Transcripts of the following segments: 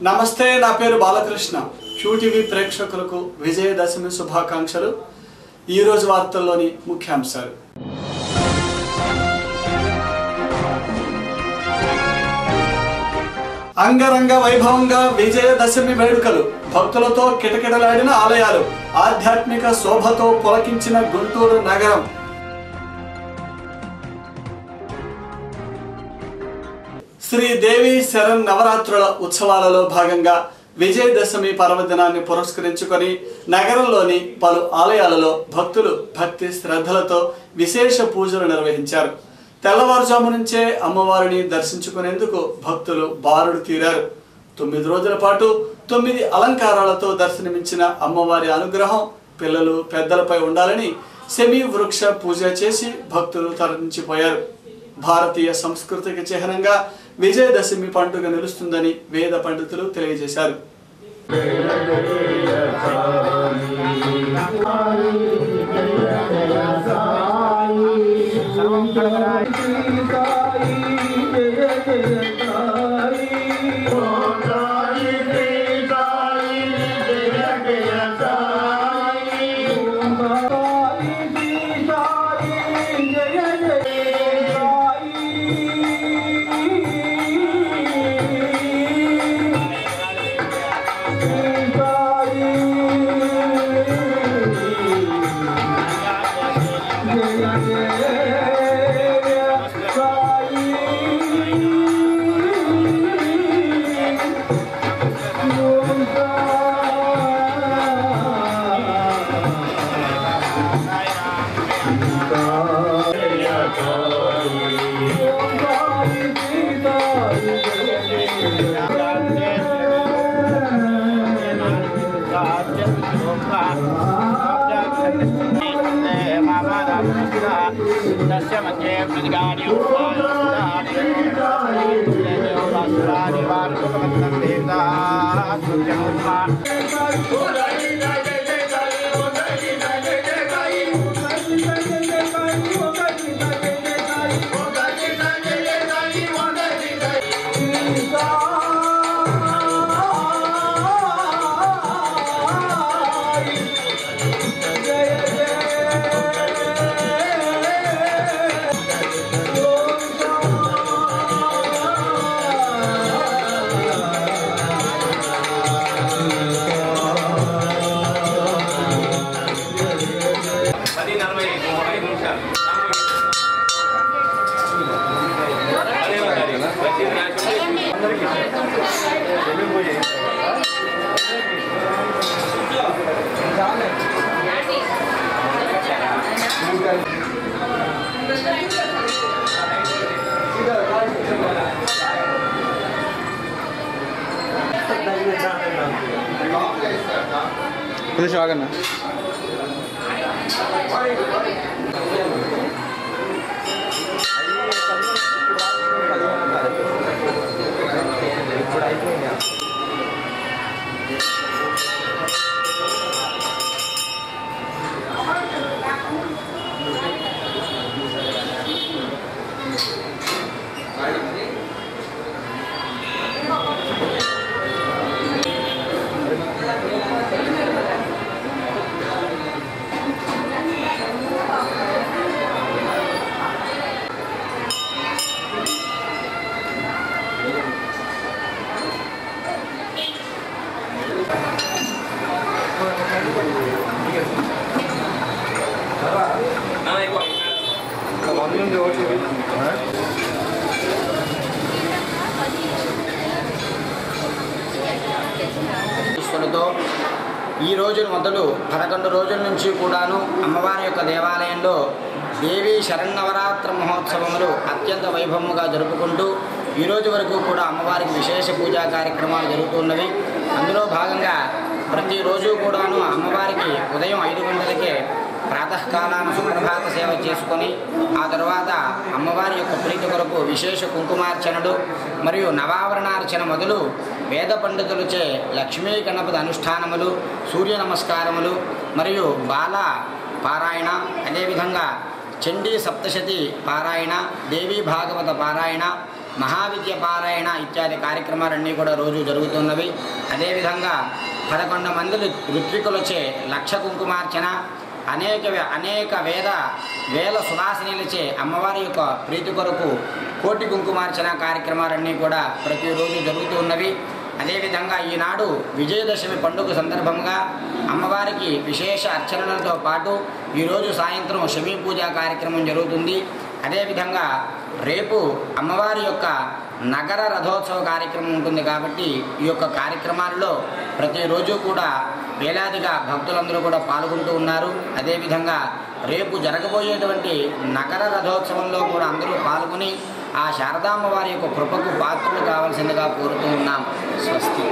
నమస్తే, నా పేరు బాలకృష్ణ. QTV ప్రేక్షకులకు విజయదశమి శుభాకాంక్షలు. ఈ రోజు వార్తల్లోని ముఖ్యాంశాలు. అంగరంగ వైభవంగా విజయదశమి వేడుకలు, భక్తులతో కిటకిటలాడిన ఆలయాలు, ఆధ్యాత్మిక శోభతో పులకించిన గుంటూరు నగరం. శ్రీదేవి శరణ్ నవరాత్రుల ఉత్సవాలలో భాగంగా విజయదశమి పర్వదినాన్ని పురస్కరించుకొని నగరంలోని పలు ఆలయాలలో భక్తులు భక్తి శ్రద్ధలతో విశేష పూజలు నిర్వహించారు. తెల్లవారుజాము నుంచే అమ్మవారిని దర్శించుకునేందుకు భక్తులు బారుడు తీరారు. 9 రోజుల పాటు 9 అలంకారాలతో దర్శనమిచ్చిన అమ్మవారి అనుగ్రహం పిల్లలు పెద్దలపై ఉండాలని శమీ వృక్ష పూజ చేసి భక్తులు తరలించిపోయారు. భారతీయ సంస్కృతికి చిహ్నంగా విజయదశమి పండుగ నిలుస్తుందని వేద పండితులు తెలియజేశారు. ఈ రోజు మొదలు 11 రోజుల నుంచి కూడాను అమ్మవారి యొక్క దేవాలయంలో దేవీ శరన్నవరాత్రి మహోత్సవములు అత్యంత వైభవముగా జరుపుకుంటూ ఈ రోజు వరకు కూడా అమ్మవారికి విశేష పూజా కార్యక్రమాలు జరుగుతున్నవి. అందులో భాగంగా ప్రతిరోజు కూడాను అమ్మవారికి ఉదయం 5 గంటలకే ప్రాతకాలాన సుప్రభాత సేవ చేసుకొని ఆ తర్వాత అమ్మవారి యొక్క ప్రీతి కొరకు విశేష కుంకుమార్చనలు మరియు నవావరణార్చన మొదలు వేద పండితులచే లక్ష్మీ గణపతి అనుష్ఠానములు, సూర్య నమస్కారములు మరియు బాల పారాయణ, అదేవిధంగా చండీ సప్తశతి పారాయణ, దేవీ భాగవత పారాయణ, మహావిద్య పారాయణ ఇత్యాది కార్యక్రమాలన్నీ కూడా రోజు జరుగుతున్నవి. అదేవిధంగా 11 మంది ఋత్వికులచే లక్ష కుంకుమార్చన, అనేక వేల సువాసినిలచే అమ్మవారి యొక్క ప్రీతి కొరకు కోటి కుంకుమార్చన కార్యక్రమాలన్నీ కూడా ప్రతిరోజు జరుగుతూ ఉన్నవి. అదేవిధంగా ఈనాడు విజయదశమి పండుగ సందర్భంగా అమ్మవారికి విశేష అర్చనలతో పాటు ఈరోజు సాయంత్రం శమీ పూజ కార్యక్రమం జరుగుతుంది. అదేవిధంగా రేపు అమ్మవారి యొక్క నగర రథోత్సవ కార్యక్రమం ఉంటుంది. కాబట్టి ఈ యొక్క కార్యక్రమాల్లో ప్రతిరోజు కూడా వేలాదిగా భక్తులందరూ కూడా పాల్గొంటూ ఉన్నారు. అదేవిధంగా రేపు జరగబోయేటువంటి నగర రథోత్సవంలో కూడా అందరూ పాల్గొని ఆ శారదామ్మ వారి యొక్క కృపకు పాత్రలు కావాల్సిందిగా కోరుతూ ఉన్నాం. స్వస్తి.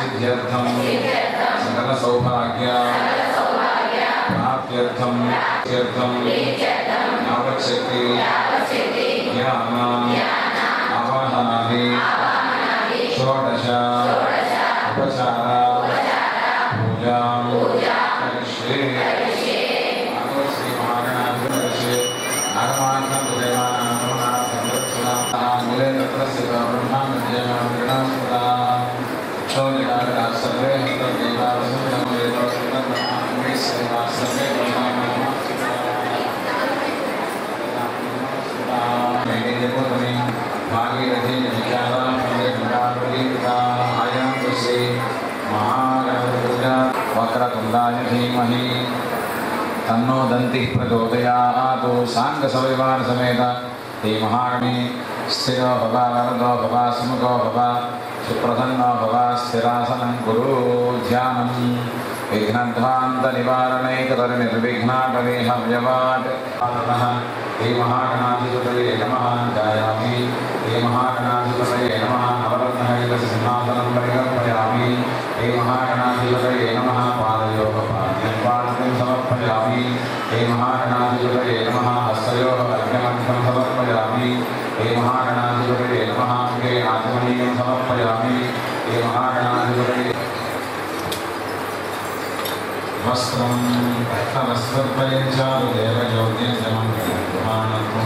सिद्ध्यर्थं सकल सौभाग्य प्राप्त्यर्थं यावच्छक्ति ज्ञान आवाहनादि षोडश उपचार पूजा करिष्ये। श्री महागणाधिपतये नागमार्थं देवानां मूले तत्र स्थित ब्रह्माण्डं सर्वे भागीरथी वक्रतुण्डाय धीमहि तन्नो दन्तिः प्रचोदयात्। साङ्गसविवार समेत ते महागणे स्थिरो भव वरदो भव सुमुखो भव सुप्रसन्नो भव स्थिरासनं कुरु। ध्यानं विघ्नध्वान्तनिवारणैकतरनिर्विघ्नाटवेहव्यवाट्। हे महागणाधिपतये नमः ध्यायामि। हे महागणाधिपतये नमः नवरत्नहरितसिंहासनं परिकल्पयामि। हे महागणाधिपतये नमः पादयोः पाद्यं समर्पयामि। हे महागणाधिपतये नमः हस्तयोः अर्घ्यमर्घ्यं समर्पयामि। हे महागणाधिपतये नमः अंगे आचमनीयं समर्पयामि। हे महागणाधिपतये वस्त्रं वस्त्रद्वयं चारुदेवयोग्यं जमं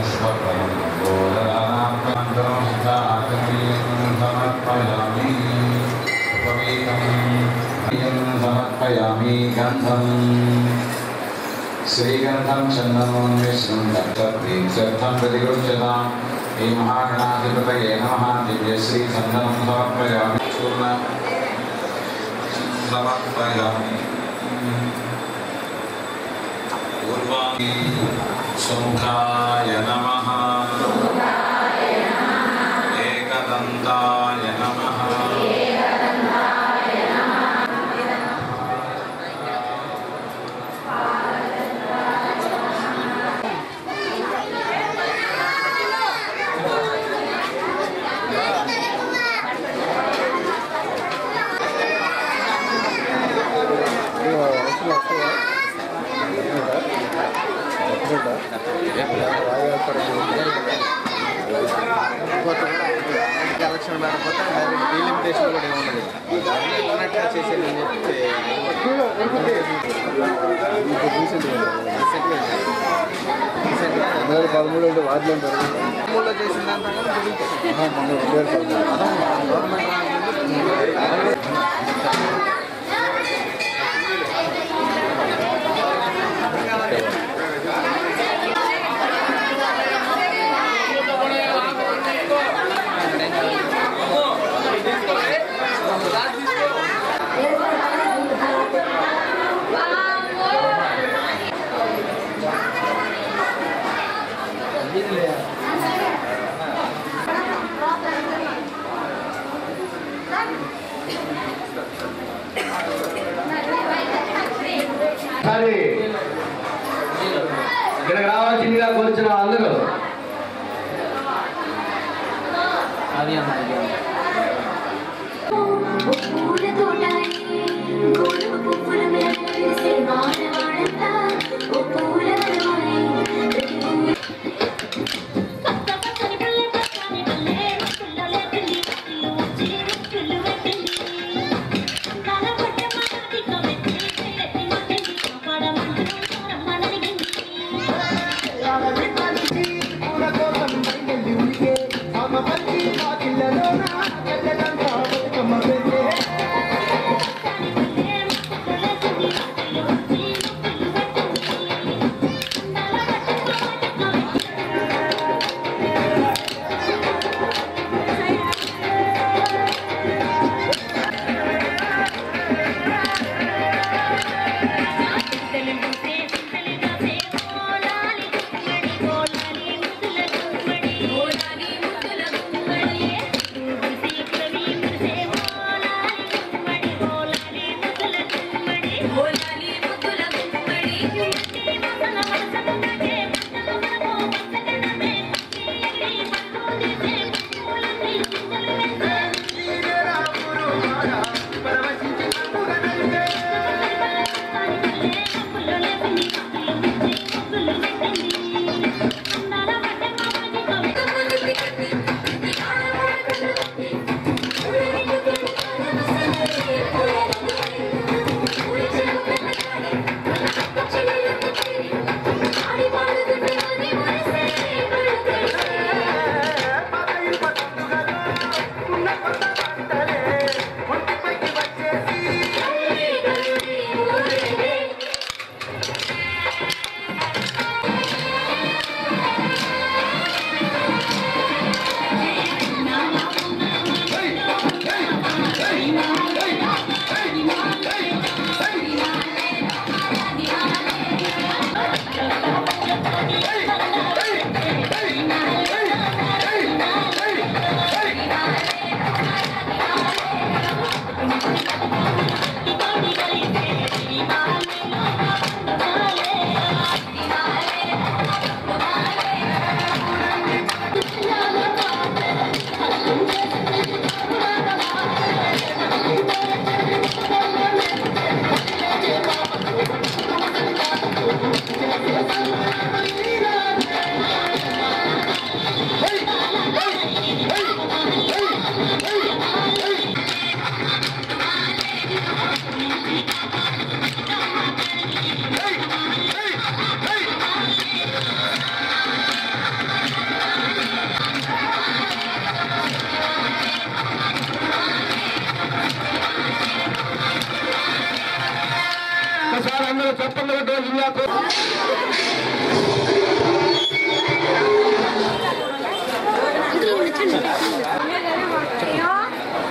शुभप्रदं गोदरानान्तरं आचमनीयं समर्पयामि। उपवीतं समर्पयामि। गन्धं श्रीगन्धं चन्दनं मिश्रं दत्ततीर्थं प्रतिगृह्यताम्। हे महागणाधिपतये नमः दिव्यश्री चन्दनं समर्पयामि। चूर्ण समर्पयामि। पूर्वाणि सुमुखाय नमः। एकदन्ताय नमः। ఎలక్షన్ లేకపోతే డైరెక్ట్ డీలిమిటేషన్ కూడా ఏముండదు. చేసేది అని చెప్తే 13 అంటే వాటిలో మూడులో చేసిందంతా ఇక్కడికి రావాల్సిందిగా కోరుచున్న అందరూ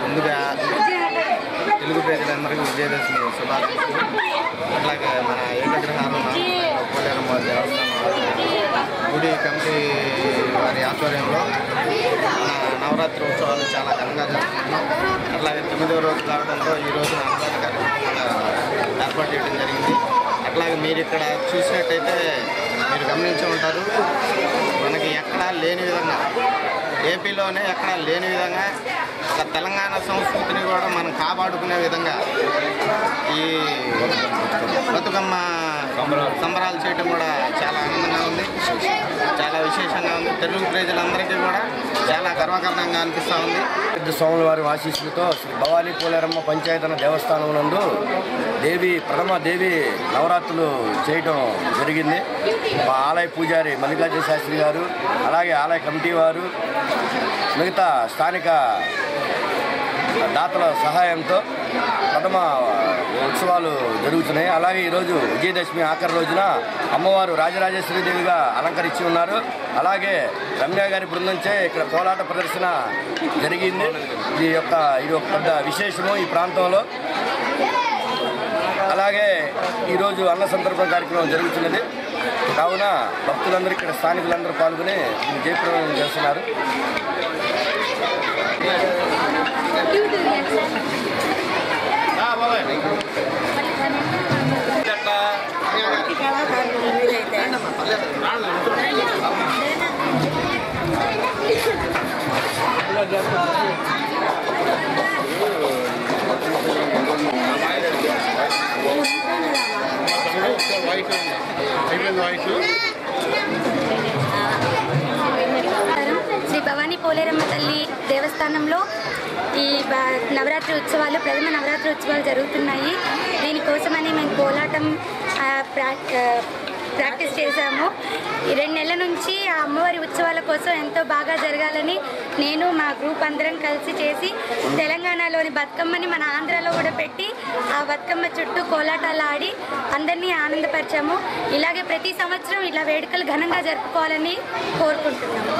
ముందుగా తెలుగు ప్రజలందరికీ విజయదశమి శుభాకాంక్షలు. అట్లాగే మన ఏకగ్రహాలు పోలేరమ్మ దేవస్థానం గుడి కమిటీ వారి ఆధ్వర్యంలో నవరాత్రి ఉత్సవాలు చాలా ఘనంగా జరుపుకుంటున్నాం. అట్లాగే 9వ రోజు కావడంతో ఈరోజు అన్నదాన కార్యక్రమం ఏర్పాటు చేయడం జరిగింది. అట్లాగే మీరు ఇక్కడ చూసినట్టయితే మీరు గమనించి ఉంటారు, మనకి ఎక్కడా లేని విధంగా ఏపీలోనే ఎక్కడా లేని విధంగా ఒక తెలంగాణ సంస్కృతిని కూడా మనం కాపాడుకునే విధంగా ఈ బతుకమ్మ సంబరాలు చేయడం కూడా చాలా ఆనందంగా ఉంది, చాలా విశేషంగా ఉంది. తెలుగు ప్రజలందరికీ కూడా చాలా గర్వకారణంగా అనిపిస్తూ ఉంది. స్వాముల వారి ఆశీస్సులతో శ్రీ భవానీ పోలేరమ్మ పంచాయతన దేవస్థానం నందు ప్రథమ దేవి నవరాత్రులు చేయటం జరిగింది. మా ఆలయ పూజారి మల్లికార్జున శాస్త్రి గారు, అలాగే ఆలయ కమిటీ వారు, మిగతా స్థానిక దాతల సహాయంతో ప్రథమ ఉత్సవాలు జరుగుతున్నాయి. అలాగే ఈరోజు విజయదశమి ఆఖరి రోజున అమ్మవారు రాజరాజేశ్వరీదేవిగా అలంకరించి ఉన్నారు. అలాగే రమ్య గారి బృందంచే ఇక్కడ కోలాట ప్రదర్శన జరిగింది. ఇది ఒక పెద్ద విశేషము ఈ ప్రాంతంలో. అలాగే ఈరోజు అన్న సంతర్పణ కార్యక్రమం జరుగుతున్నది. కావున భక్తులందరూ ఇక్కడ స్థానికులందరూ పాల్గొని జయప్రదం చేస్తున్నారు. శ్రీ భవానీ పోలేరమ్మ తల్లి దేవస్థానంలో ఈ నవరాత్రి ఉత్సవాలు, ప్రథమ నవరాత్రి ఉత్సవాలు జరుగుతున్నాయి. దీనికోసమని మేము కోలాటం ప్రాక్టీస్ చేశాము. 2 నెలల నుంచి ఆ అమ్మవారి ఉత్సవాల కోసం ఎంతో బాగా జరగాలని నేను మా గ్రూప్ అందరం కలిసి చేసి తెలంగాణలోని బతుకమ్మని మన ఆంధ్రాలో కూడా పెట్టి ఆ బతుకమ్మ చుట్టూ కోలాటాలు ఆడి అందరినీ ఆనందపరిచాము. ఇలాగే ప్రతి సంవత్సరం ఇలా వేడుకలు ఘనంగా జరుపుకోవాలని కోరుకుంటున్నాము.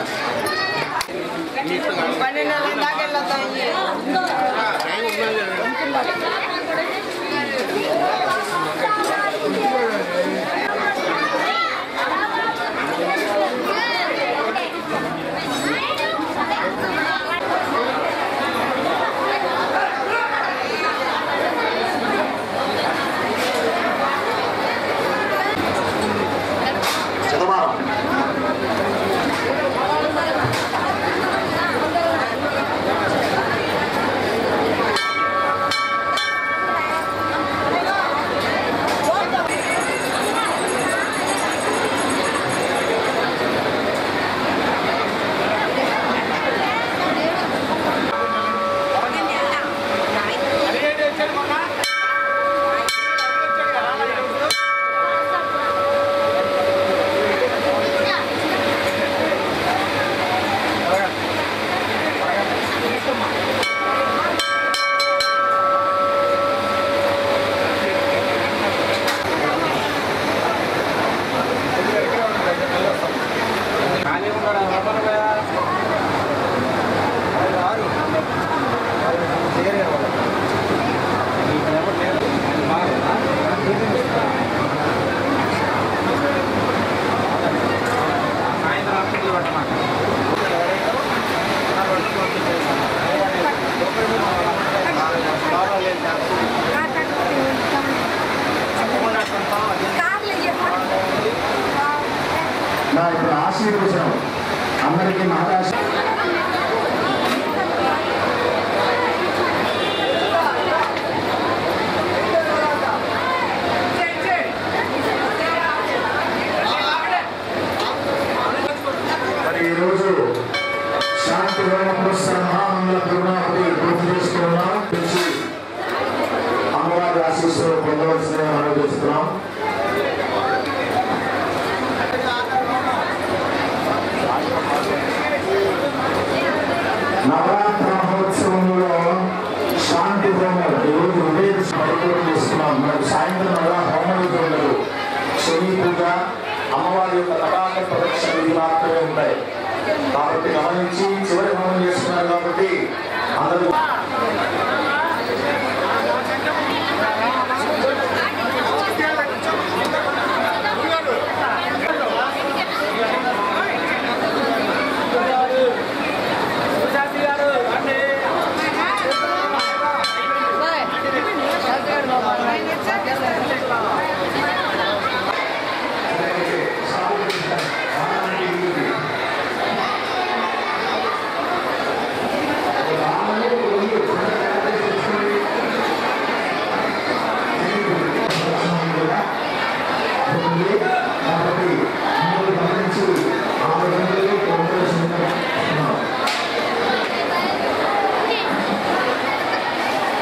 ఇప్పుడు ఆశీర్వచనం అందరికీ మహారాష్ట్ర మరి ఈరోజు శాంతి మహామంగళ కరుణాపతి పూర్తి చేసుకున్నాం. అమ్మవారి ఆశీస్సులు పొందవలసిన మనం చేస్తున్నాం. నవరాత్రి మహోత్సవంలో శాంతి హోమం ఈరోజు ఉదయం చేసుకున్నాం. మనకు సాయంత్రం అలా హోమం ఉండదు. శని పూజ, అమ్మవారి యొక్క తటాక ప్రదక్షిణ ఇది మాత్రమే ఉంటాయి. కాబట్టి గమనించి చివరి హోమం చేస్తున్నారు. కాబట్టి అందరూ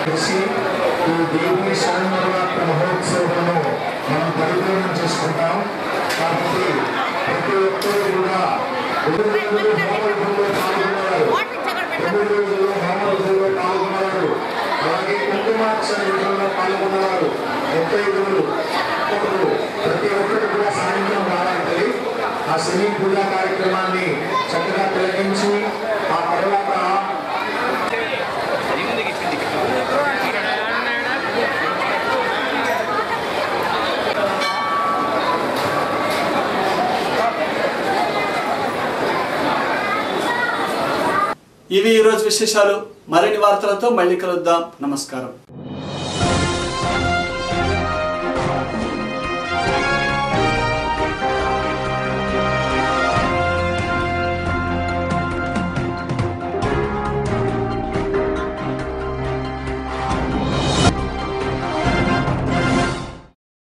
ఈ దేవి శరణవరాత్రి మహోత్సవాలను మనం పరిపూర్ణం చేసుకుంటాం. కాబట్టి ప్రతి ఒక్కరు కూడా 2 రోజులు హోమరూపంలో పాల్గొన్నారు. అలాగే కుంకుమార్చనలో పాల్గొన్నవారు 35 ఒక్కొక్కరు ప్రతి ఒక్కరు కూడా సాయంత్రం రావాలి. ఆ శని పూజా కార్యక్రమాన్ని చక్కగా తిలకించి ఆ తర్వాత ఇవి ఈరోజు విశేషాలు. మరిన్ని వార్తలతో మళ్ళీ కలుద్దాం. నమస్కారం.